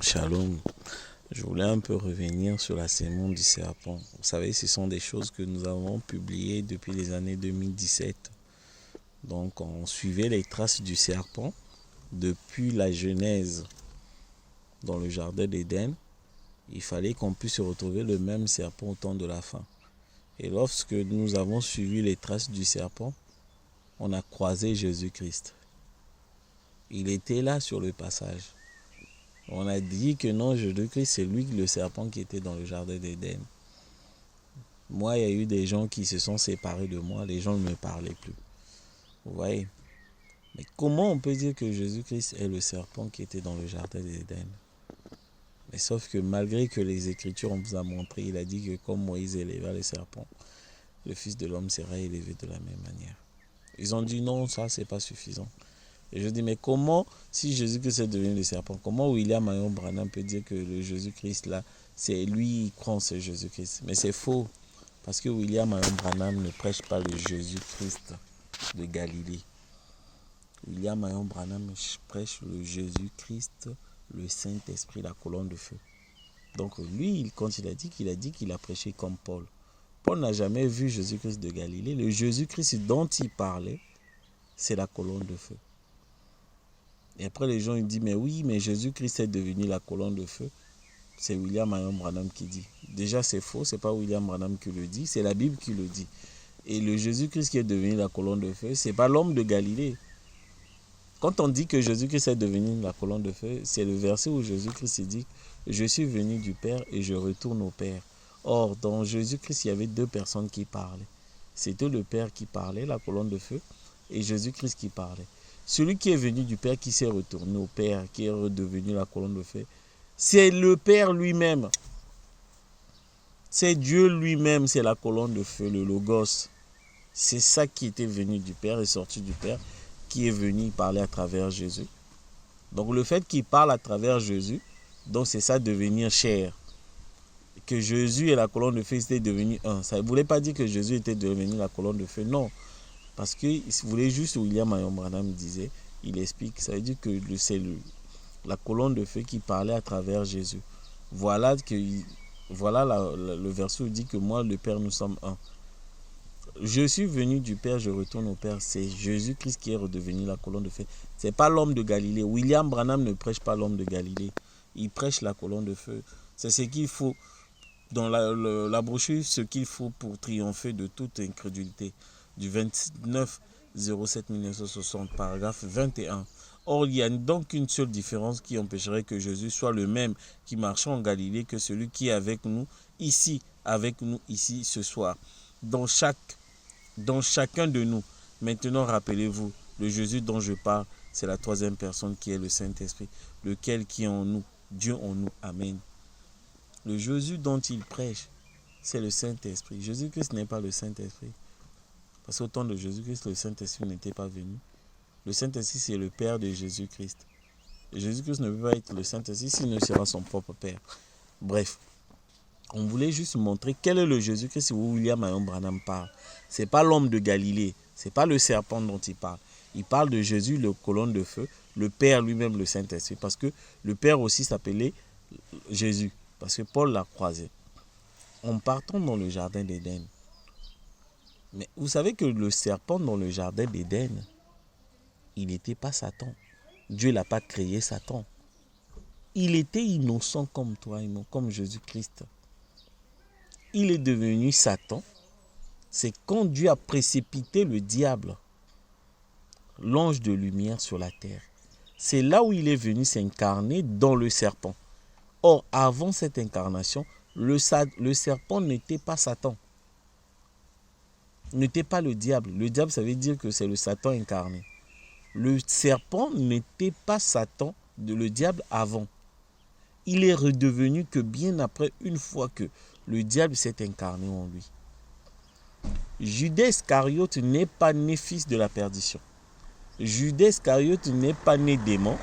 Shalom. Je voulais un peu revenir sur la sémence du serpent. Vous savez, ce sont des choses que nous avons publiées depuis les années 2017. Donc, on suivait les traces du serpent depuis la Genèse dans le jardin d'Éden. Il fallait qu'on puisse retrouver le même serpent au temps de la fin. Et lorsque nous avons suivi les traces du serpent, on a croisé Jésus-Christ. Il était là sur le passage. On a dit que non, Jésus-Christ, c'est lui le serpent qui était dans le jardin d'Éden. Moi, il y a eu des gens qui se sont séparés de moi, les gens ne me parlaient plus. Vous voyez? Mais comment on peut dire que Jésus-Christ est le serpent qui était dans le jardin d'Éden? Mais sauf que malgré que les Écritures, on vous a montré, il a dit que comme Moïse éleva le serpent, le Fils de l'homme sera élevé de la même manière. Ils ont dit non, ça, c'est pas suffisant. Et je dis, mais comment, si Jésus-Christ est devenu le serpent, comment William Marion Branham peut dire que le Jésus-Christ là, c'est lui, il croit en ce Jésus-Christ? Mais c'est faux, parce que William Marion Branham ne prêche pas le Jésus-Christ de Galilée. William Marion Branham prêche le Jésus-Christ, le Saint-Esprit, la colonne de feu. Donc lui, quand il a dit qu'il a prêché comme Paul. Paul n'a jamais vu Jésus-Christ de Galilée. Le Jésus-Christ dont il parlait, c'est la colonne de feu. Et après, les gens ils disent, mais oui, mais Jésus-Christ est devenu la colonne de feu. C'est William Marion Branham qui dit. Déjà, c'est faux, c'est pas William Branham qui le dit, c'est la Bible qui le dit. Et le Jésus-Christ qui est devenu la colonne de feu, c'est pas l'homme de Galilée. Quand on dit que Jésus-Christ est devenu la colonne de feu, c'est le verset où Jésus-Christ dit, je suis venu du Père et je retourne au Père. Or, dans Jésus-Christ, il y avait deux personnes qui parlaient. C'était le Père qui parlait, la colonne de feu, et Jésus-Christ qui parlait. Celui qui est venu du Père, qui s'est retourné au Père, qui est redevenu la colonne de feu, c'est le Père lui-même. C'est Dieu lui-même, c'est la colonne de feu, le Logos. C'est ça qui était venu du Père et sorti du Père, qui est venu parler à travers Jésus. Donc le fait qu'il parle à travers Jésus, donc c'est ça devenir chair. Que Jésus et la colonne de feu étaient devenus un. Ça ne voulait pas dire que Jésus était devenu la colonne de feu, non. Parce que si vous voulez juste, William Marion Branham disait, il explique, ça veut dire que c'est la colonne de feu qui parlait à travers Jésus. Voilà le verset où dit que moi, le Père, nous sommes un. Je suis venu du Père, je retourne au Père. C'est Jésus-Christ qui est redevenu la colonne de feu. Ce n'est pas l'homme de Galilée. William Branham ne prêche pas l'homme de Galilée. Il prêche la colonne de feu. C'est ce qu'il faut dans la brochure, ce qu'il faut pour triompher de toute incrédulité. Du 29/07/1960, paragraphe 21. Or, il y a donc une seule différence qui empêcherait que Jésus soit le même qui marchait en Galilée que celui qui est avec nous ici ce soir. Dans chacun de nous. Maintenant, rappelez-vous, le Jésus dont je parle, c'est la troisième personne qui est le Saint-Esprit, lequel qui est en nous, Dieu en nous. Amen. Le Jésus dont il prêche, c'est le Saint-Esprit. Jésus-Christ n'est pas le Saint-Esprit. Parce qu'au temps de Jésus-Christ, le Saint-Esprit n'était pas venu. Le Saint-Esprit, c'est le Père de Jésus-Christ. Et Jésus-Christ ne peut pas être le Saint-Esprit s'il ne sera son propre Père. Bref, on voulait juste montrer quel est le Jésus-Christ où William Marion Branham parle. Ce n'est pas l'homme de Galilée, ce n'est pas le serpent dont il parle. Il parle de Jésus, le colonne de feu, le Père lui-même, le Saint-Esprit. Parce que le Père aussi s'appelait Jésus. Parce que Paul l'a croisé. En partant dans le jardin d'Éden. Mais vous savez que le serpent dans le jardin d'Éden, il n'était pas Satan. Dieu n'a pas créé Satan. Il était innocent comme toi, comme Jésus-Christ. Il est devenu Satan. C'est quand Dieu a précipité le diable, l'ange de lumière sur la terre. C'est là où il est venu s'incarner dans le serpent. Or, avant cette incarnation, le serpent n'était pas Satan. N'était pas le diable. Le diable, ça veut dire que c'est le Satan incarné. Le serpent n'était pas Satan, le diable avant. Il est redevenu que bien après, une fois que le diable s'est incarné en lui. Judas Iscariote n'est pas né fils de la perdition. Judas Iscariote n'est pas né démon.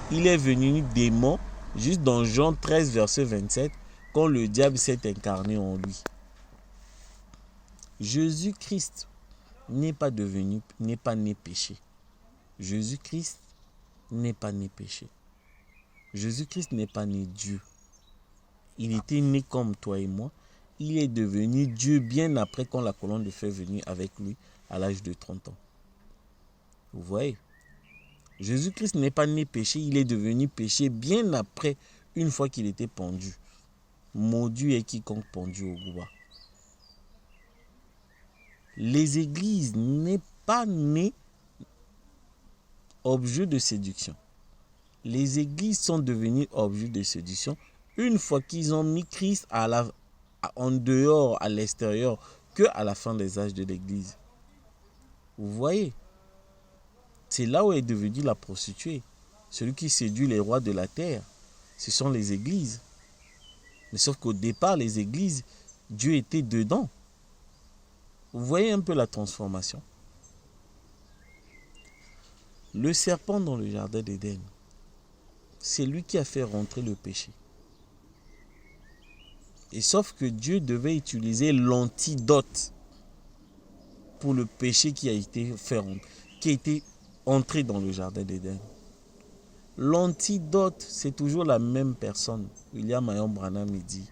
Il est venu démon juste dans Jean 13, verset 27, quand le diable s'est incarné en lui. Jésus-Christ n'est pas né péché. Jésus-Christ n'est pas né péché. Jésus-Christ n'est pas né Dieu. Il était né comme toi et moi. Il est devenu Dieu bien après quand la colonne de feu est venue avec lui à l'âge de 30 ans. Vous voyez? Jésus-Christ n'est pas né péché, il est devenu péché bien après, une fois qu'il était pendu. Maudit est quiconque pendu au bois. Les églises n'est pas né objet de séduction. Les églises sont devenues objet de séduction une fois qu'ils ont mis Christ en dehors, à l'extérieur, que à la fin des âges de l'église. Vous voyez? C'est là où est devenue la prostituée. Celui qui séduit les rois de la terre, ce sont les églises. Mais sauf qu'au départ, les églises, Dieu était dedans. Vous voyez un peu la transformation. Le serpent dans le jardin d'Éden, c'est lui qui a fait rentrer le péché. Et sauf que Dieu devait utiliser l'antidote pour le péché qui a été entré dans le jardin d'Éden. L'antidote, c'est toujours la même personne. William Marion Branham dit,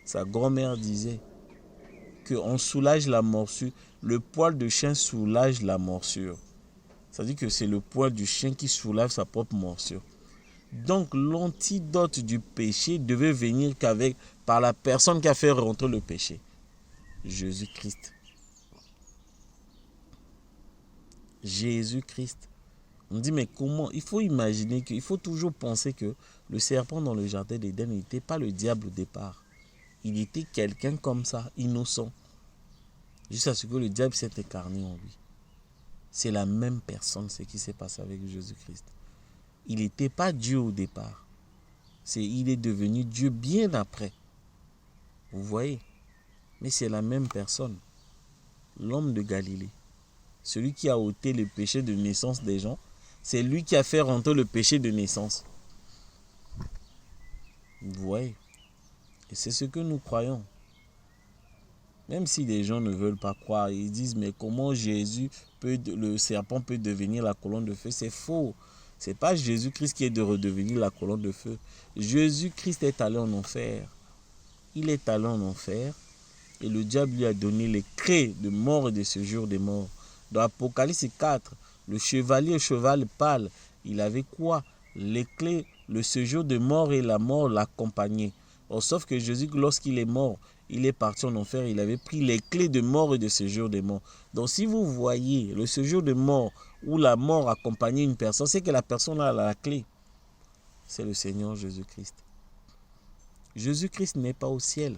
sa grand-mère disait qu'on soulage la morsure. Le poil de chien soulage la morsure. Ça dit que c'est le poil du chien qui soulage sa propre morsure. Donc l'antidote du péché devait venir par la personne qui a fait rentrer le péché. Jésus-Christ. Jésus-Christ. On dit mais comment? Il faut imaginer il faut toujours penser que le serpent dans le jardin d'Éden n'était pas le diable au départ. Il était quelqu'un comme ça, innocent. Jusqu'à ce que le diable s'est incarné en lui. C'est la même personne, ce qui s'est passé avec Jésus-Christ. Il n'était pas Dieu au départ. Il est devenu Dieu bien après. Vous voyez? Mais c'est la même personne. L'homme de Galilée. Celui qui a ôté le péché de naissance des gens. C'est lui qui a fait rentrer le péché de naissance. Vous voyez? Et c'est ce que nous croyons. Même si les gens ne veulent pas croire, ils disent mais comment le serpent peut devenir la colonne de feu? C'est faux. C'est pas Jésus-Christ qui est de redevenir la colonne de feu. Jésus-Christ est allé en enfer. Il est allé en enfer et le diable lui a donné les clés de mort et de séjour des morts. Dans Apocalypse 4, le chevalier au cheval pâle, il avait quoi? Les clés, le séjour de mort et la mort l'accompagnaient. Sauf que Jésus, lorsqu'il est mort, il est parti en enfer, il avait pris les clés de mort et de séjour des morts. Donc si vous voyez le séjour de mort ou la mort accompagner une personne, c'est que la personne a la clé. C'est le Seigneur Jésus-Christ. Jésus-Christ n'est pas au ciel.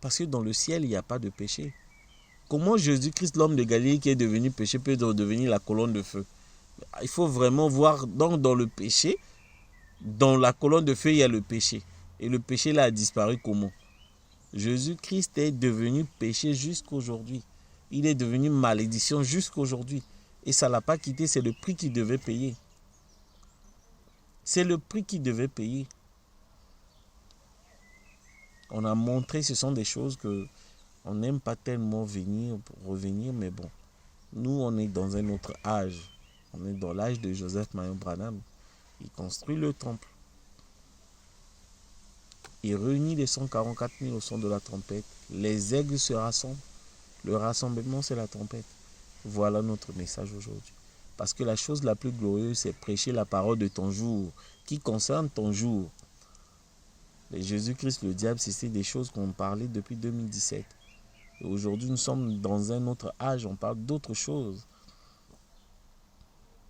Parce que dans le ciel, il n'y a pas de péché. Comment Jésus-Christ, l'homme de Galilée qui est devenu péché, peut devenir la colonne de feu? Il faut vraiment voir dans le péché, dans la colonne de feu, il y a le péché. Et le péché là a disparu comment? Jésus-Christ est devenu péché jusqu'aujourd'hui. Il est devenu malédiction jusqu'aujourd'hui. Et ça ne l'a pas quitté, c'est le prix qu'il devait payer. C'est le prix qu'il devait payer. On a montré, ce sont des choses que on n'aime pas tellement revenir, mais bon. Nous, on est dans un autre âge. On est dans l'âge de Joseph Marion Branham. Il construit le temple. Il réunit les 144 000 au son de la trompette. Les aigles se rassemblent. Le rassemblement, c'est la trompette. Voilà notre message aujourd'hui. Parce que la chose la plus glorieuse, c'est prêcher la parole de ton jour, qui concerne ton jour. Et Jésus-Christ, le diable, c'est des choses qu'on parlait depuis 2017. Et aujourd'hui, nous sommes dans un autre âge, on parle d'autres choses.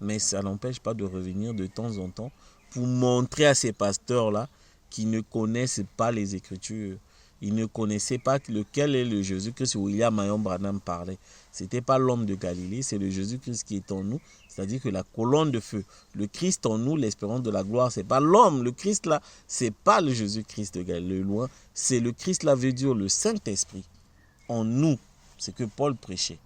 Mais ça n'empêche pas de revenir de temps en temps pour montrer à ces pasteurs-là qui ne connaissent pas les Écritures. Ils ne connaissaient pas lequel est le Jésus-Christ où William Marion Branham parlait. Ce n'était pas l'homme de Galilée, c'est le Jésus-Christ qui est en nous. C'est-à-dire que la colonne de feu, le Christ en nous, l'espérance de la gloire, ce n'est pas l'homme. Le Christ là, ce n'est pas le Jésus-Christ de Galilée loin. C'est le Christ là, veut dire le Saint-Esprit en nous. C'est que Paul prêchait.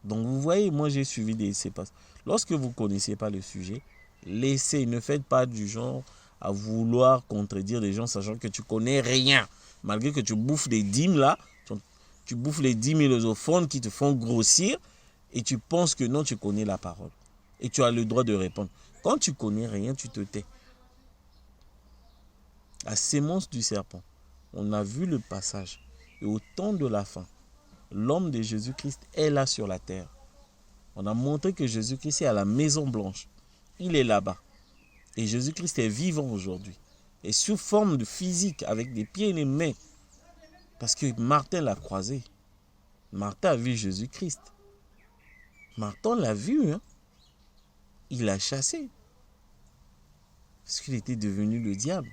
Donc vous voyez, moi j'ai suivi ces passages. Lorsque vous ne connaissez pas le sujet, laissez, ne faites pas du genre à vouloir contredire des gens sachant que tu ne connais rien. Malgré que tu bouffes des dîmes là, tu bouffes les 10 000 offrandes qui te font grossir et tu penses que non, tu connais la parole. Et tu as le droit de répondre. Quand tu ne connais rien, tu te tais. La sémence du serpent. On a vu le passage. Et au temps de la fin, l'homme de Jésus-Christ est là sur la terre. On a montré que Jésus-Christ est à la Maison Blanche. Il est là-bas. Et Jésus-Christ est vivant aujourd'hui. Et sous forme de physique, avec des pieds et des mains. Parce que Martin l'a croisé. Martin a vu Jésus-Christ. Martin l'a vu. Hein? Il l'a chassé. Parce qu'il était devenu le diable.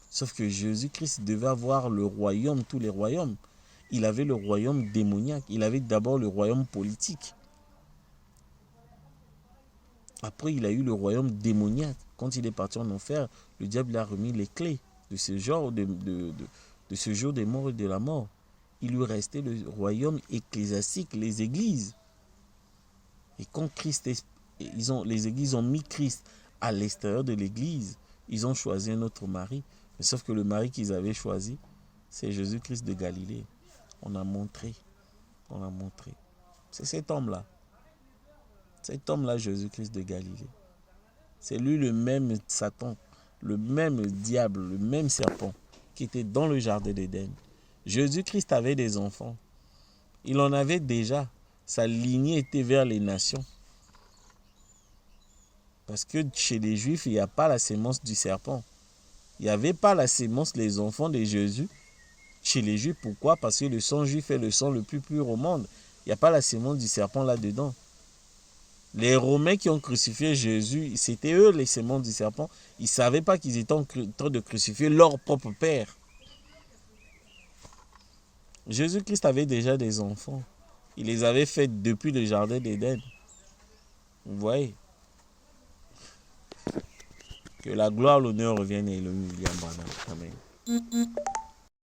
Sauf que Jésus-Christ devait avoir le royaume, tous les royaumes. Il avait le royaume démoniaque. Il avait d'abord le royaume politique. Après, il a eu le royaume démoniaque. Quand il est parti en enfer, le diable lui a remis les clés de ce genre de ce jour des morts et de la mort. Il lui restait le royaume ecclésiastique, les églises. Et quand les églises ont mis Christ à l'extérieur de l'église, ils ont choisi un autre mari. Mais sauf que le mari qu'ils avaient choisi, c'est Jésus-Christ de Galilée. On a montré. C'est cet homme-là. Cet homme-là, Jésus-Christ de Galilée. C'est lui le même Satan, le même diable, le même serpent qui était dans le jardin d'Éden. Jésus-Christ avait des enfants. Il en avait déjà. Sa lignée était vers les nations. Parce que chez les Juifs, il n'y a pas la sémence du serpent. Il n'y avait pas la sémence des enfants de Jésus chez les Juifs. Pourquoi? Parce que le sang juif est le sang le plus pur au monde. Il n'y a pas la sémence du serpent là-dedans. Les Romains qui ont crucifié Jésus, c'était eux les séments du serpent. Ils ne savaient pas qu'ils étaient en train de crucifier leur propre père. Jésus-Christ avait déjà des enfants. Il les avait faits depuis le jardin d'Éden. Vous voyez? Que la gloire, l'honneur reviennent à Elohim William Branham. Amen.